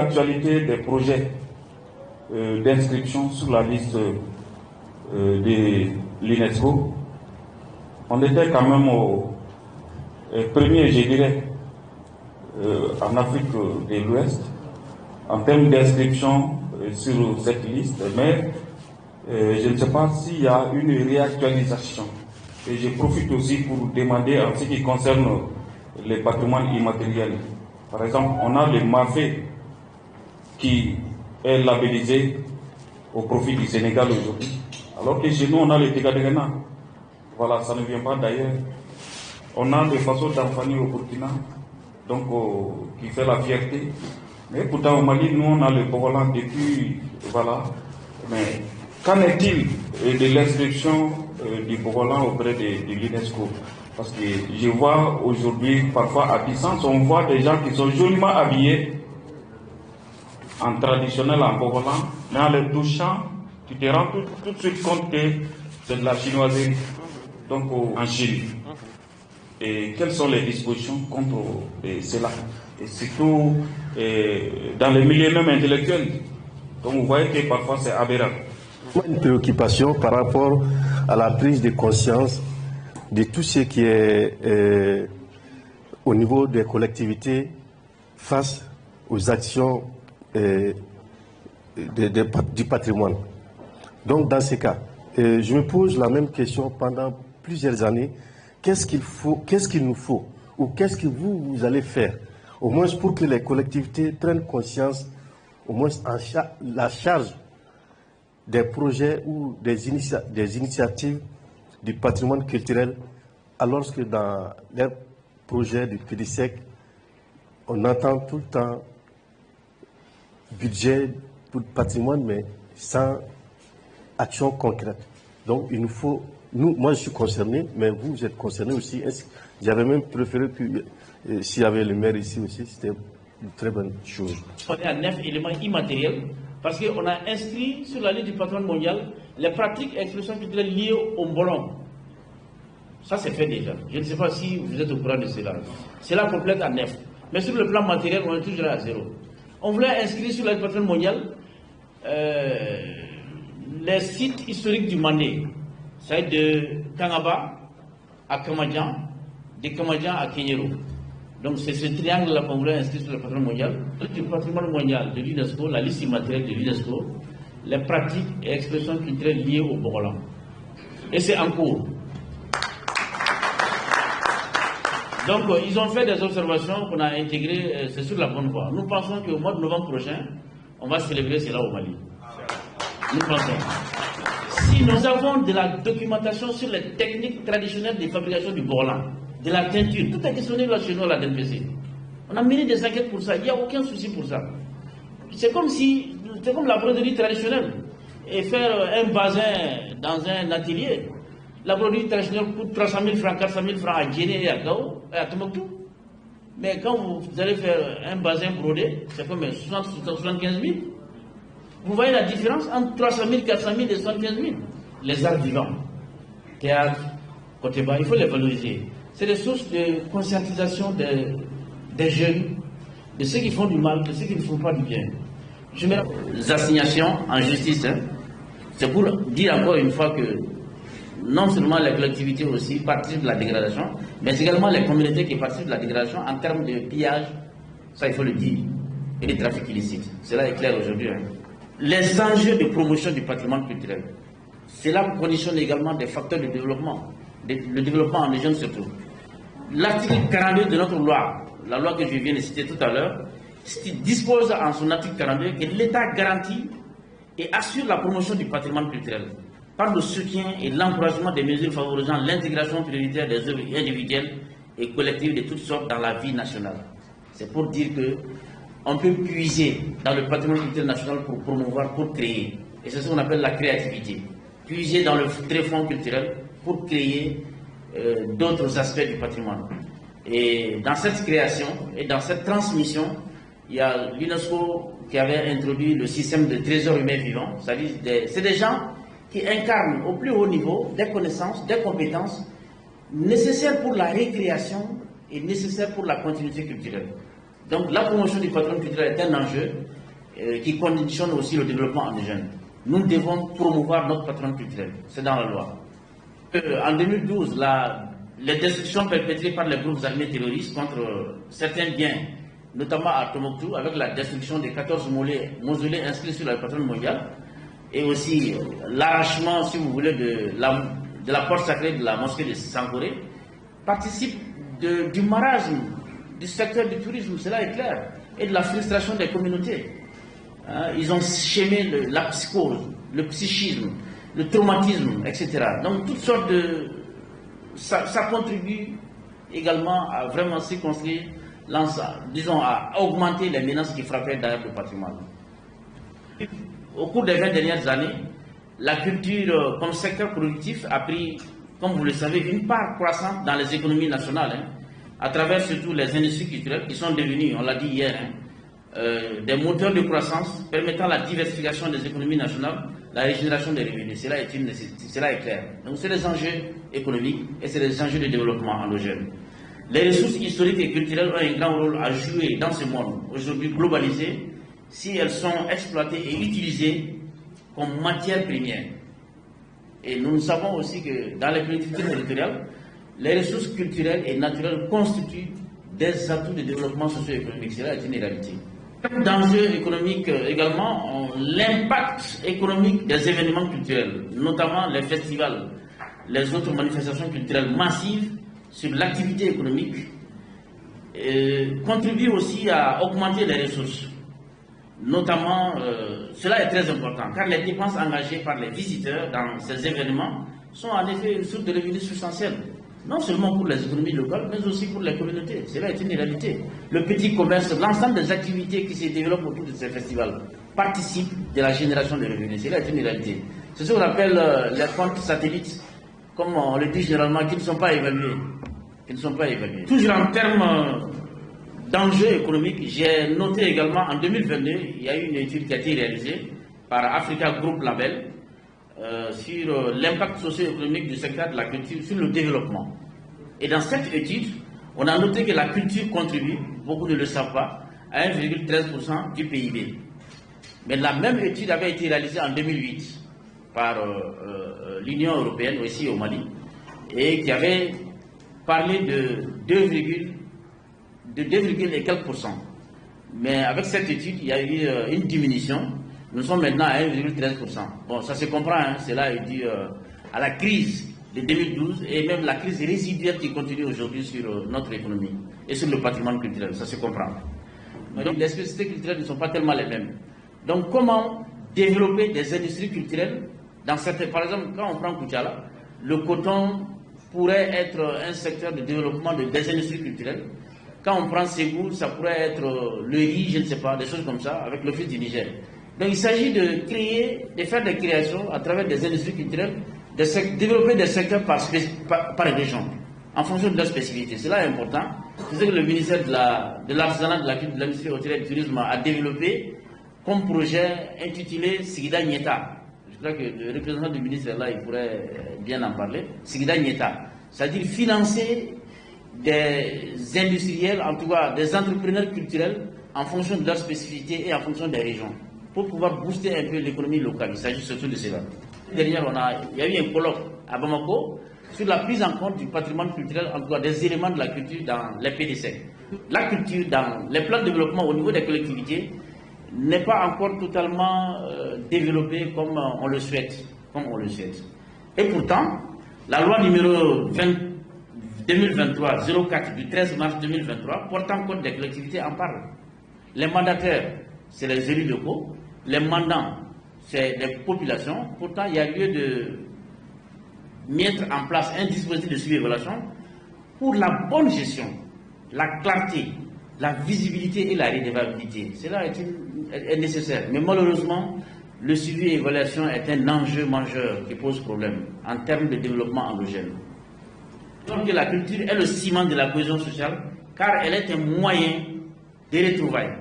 d'actualité des projets d'inscription sur la liste de l'UNESCO, on était quand même au premier, je dirais, en Afrique de l'Ouest, en termes d'inscription sur cette liste, mais je ne sais pas s'il y a une réactualisation. Et je profite aussi pour demander en ce qui concerne les patrimoines immatériels. Par exemple, on a le MAFé qui est labellisé au profit du Sénégal aujourd'hui, alors que chez nous on a le Tegadegana. Voilà, ça ne vient pas d'ailleurs. On a le Faso d'Anfani au Burkina, donc qui fait la fierté. Mais pourtant au Mali, nous on a le Bogolan depuis, voilà. Mais qu'en est-il de l'inscription du Bogolan auprès de l'UNESCO? Parce que je vois aujourd'hui, parfois à distance, on voit des gens qui sont joliment habillés en traditionnel, en Bogolan, mais en les touchant, tu te rends tout de suite compte que c'est de la chinoiserie, donc en Chine. Et quelles sont les dispositions contre cela? Et surtout dans les milieux même intellectuels. Donc vous voyez que parfois c'est aberrant. Une préoccupation par rapport à la prise de conscience de tout ce qui est au niveau des collectivités face aux actions du patrimoine. Donc dans ces cas, je me pose la même question pendant plusieurs années. Qu'est-ce qu'il nous faut, ou qu'est-ce que vous allez faire, au moins pour que les collectivités prennent conscience, au moins la charge des projets ou des initiatives du patrimoine culturel, alors que dans les projets du PDSEC, on entend tout le temps budget pour le patrimoine, mais sans action concrète. Donc il nous faut, moi je suis concerné, mais vous êtes concerné aussi. J'avais même préféré que s'il y avait le maire ici aussi, c'était une très bonne chose. On est à 9 éléments immatériels, parce qu'on a inscrit sur la liste du patrimoine mondial les pratiques et expressions culturelles liées au Mbolon. Ça c'est fait déjà. Je ne sais pas si vous êtes au courant de cela. Cela complète à 9. Mais sur le plan matériel, on est toujours à 0. On voulait inscrire sur la liste du patrimoine mondial les sites historiques du Mandé. Ça est de Kangaba à Kamadjan, de Kamadjan à Kenyero. Donc c'est ce triangle-là qu'on voulait inscrire sur le patrimoine mondial. Du patrimoine mondial de l'UNESCO, la liste immatérielle de l'UNESCO, les pratiques et expressions culturelles liées au Bogolan. Et c'est en cours. Donc ils ont fait des observations qu'on a intégrées, c'est sur la bonne voie. Nous pensons qu'au mois de novembre prochain, on va célébrer cela au Mali. Nous pensons. Si nous avons de la documentation sur les techniques traditionnelles de fabrication du Bogolan, de la teinture, tout est questionné là chez nous à la DNPC. On a mené des enquêtes pour ça, il n'y a aucun souci pour ça. C'est comme la broderie traditionnelle. Et faire un bazin dans un atelier, la broderie traditionnelle coûte 300 000 francs, 400 000 francs à Djéné et à Gao et à Tombouctou. Mais quand vous allez faire un bazin brodé, c'est comme 75 000. Vous voyez la différence entre 300 000, 400 000 et 75 000. Les arts vivants, théâtre, côté bas, il faut les valoriser. C'est des sources de conscientisation des jeunes, de ceux qui font du mal, de ceux qui ne font pas du bien. Je mets les assignations en justice. C'est pour dire encore une fois que non seulement les collectivités aussi participent de la dégradation, mais également les communautés qui participent de la dégradation en termes de pillage, ça il faut le dire, et de trafic illicite. Cela est clair aujourd'hui. Les enjeux de promotion du patrimoine culturel, cela conditionne également des facteurs de développement, le développement en jeunes surtout. L'article 42 de notre loi, la loi que je viens de citer tout à l'heure, dispose en son article 42 que l'État garantit et assure la promotion du patrimoine culturel par le soutien et l'encouragement des mesures favorisant l'intégration prioritaire des œuvres individuelles et collectives de toutes sortes dans la vie nationale. C'est pour dire que on peut puiser dans le patrimoine culturel national pour promouvoir, pour créer. Et c'est ce qu'on appelle la créativité. Puiser dans le tréfonds culturel pour créer d'autres aspects du patrimoine. Et dans cette création et dans cette transmission, il y a l'UNESCO qui avait introduit le système de trésor humain vivant. C'est des gens qui incarnent au plus haut niveau des connaissances, des compétences nécessaires pour la récréation et nécessaires pour la continuité culturelle. Donc la promotion du patrimoine culturel est un enjeu qui conditionne aussi le développement endogène. Nous devons promouvoir notre patrimoine culturel, c'est dans la loi. En 2012, les destructions perpétrées par les groupes armés terroristes contre certains biens, notamment à Tombouctou, avec la destruction des 14 mausolées inscrits sur le patrimoine mondial, et aussi l'arrachement, si vous voulez, de la porte sacrée de la mosquée de Sankoré, participent du marasme du secteur du tourisme, cela est clair, et de la frustration des communautés. Ils ont schémé la psychose, le psychisme, le traumatisme, etc. Donc toutes sortes de... Ça contribue également à vraiment circonscrire l'ensemble, disons, à augmenter les menaces qui frappaient derrière le patrimoine. Au cours des 20 dernières années, la culture comme secteur productif a pris, comme vous le savez, une part croissante dans les économies nationales, à travers surtout les industries culturelles qui sont devenues, on l'a dit hier, des moteurs de croissance permettant la diversification des économies nationales, la régénération des revenus. Cela est une nécessité, cela est clair. Donc c'est des enjeux économiques et c'est des enjeux de développement endogène. Les ressources historiques et culturelles ont un grand rôle à jouer dans ce monde aujourd'hui globalisé si elles sont exploitées et utilisées comme matière première. Et nous savons aussi que dans les collectivités territoriales, les ressources culturelles et naturelles constituent des atouts de développement socio-économique. Cela est une réalité. D'enjeux économiques également, l'impact économique des événements culturels, notamment les festivals, les autres manifestations culturelles massives sur l'activité économique, contribuent aussi à augmenter les ressources. Notamment, cela est très important, car les dépenses engagées par les visiteurs dans ces événements sont en effet une source de revenus substantielle. Non seulement pour les économies locales, mais aussi pour les communautés. Cela est une réalité. Le petit commerce, l'ensemble des activités qui se développent autour de ces festivals participent de la génération de revenus. Cela est une réalité. C'est ce qu'on appelle les comptes satellites, comme on le dit généralement, qui ne sont pas évalués. Qui ne sont pas évalués. Toujours en termes d'enjeux économiques, j'ai noté également en 2022, il y a eu une étude qui a été réalisée par Africa Group Label, sur l'impact socio-économique du secteur de la culture sur le développement. Et dans cette étude, on a noté que la culture contribue, beaucoup ne le savent pas, à 1,13% du PIB. Mais la même étude avait été réalisée en 2008 par l'Union européenne, aussi au Mali, et qui avait parlé de 2, et quelques pourcents. Mais avec cette étude, il y a eu une diminution. Nous sommes maintenant à 1,13%. Bon, ça se comprend, hein, cela est dû à la crise de 2012 et même la crise résiduelle qui continue aujourd'hui sur notre économie et sur le patrimoine culturel, ça se comprend. Mais donc les spécificités culturelles ne sont pas tellement les mêmes. Donc comment développer des industries culturelles dans certains... Par exemple, quand on prend Koutiala, le coton pourrait être un secteur de développement des industries culturelles. Quand on prend Ségou, ça pourrait être le riz, je ne sais pas, des choses comme ça, avec le fils du Niger. Donc il s'agit de créer, de faire des créations à travers des industries culturelles, de développer des secteurs par région, en fonction de leur spécificité. Cela est important. C'est ce que le ministère de l'Artisanat, de la Culture, de l'Industrie hôtelière et du Tourisme a développé comme projet intitulé Sigida Nieta. Je crois que le représentant du ministère là, il pourrait bien en parler. Sigida Nieta. C'est-à-dire financer des industriels, en tout cas des entrepreneurs culturels, en fonction de leur spécificité et en fonction des régions, pour pouvoir booster un peu l'économie locale. Il s'agit surtout de cela. Derrière, il y a eu un colloque à Bamako sur la prise en compte du patrimoine culturel, en tout cas des éléments de la culture dans les PDC. La culture dans les plans de développement au niveau des collectivités n'est pas encore totalement développée comme on le souhaite. Et pourtant, la loi numéro 2023-04 du 13 mars 2023 portant compte des collectivités en parle. Les mandataires, c'est les élus locaux. Les mandants, c'est les populations. Pourtant, il y a lieu de mettre en place un dispositif de suivi et évaluation pour la bonne gestion, la clarté, la visibilité et la redevabilité. Cela est nécessaire. Mais malheureusement, le suivi et évaluation est un enjeu majeur qui pose problème en termes de développement endogène. Donc la culture est le ciment de la cohésion sociale car elle est un moyen de retrouvailles.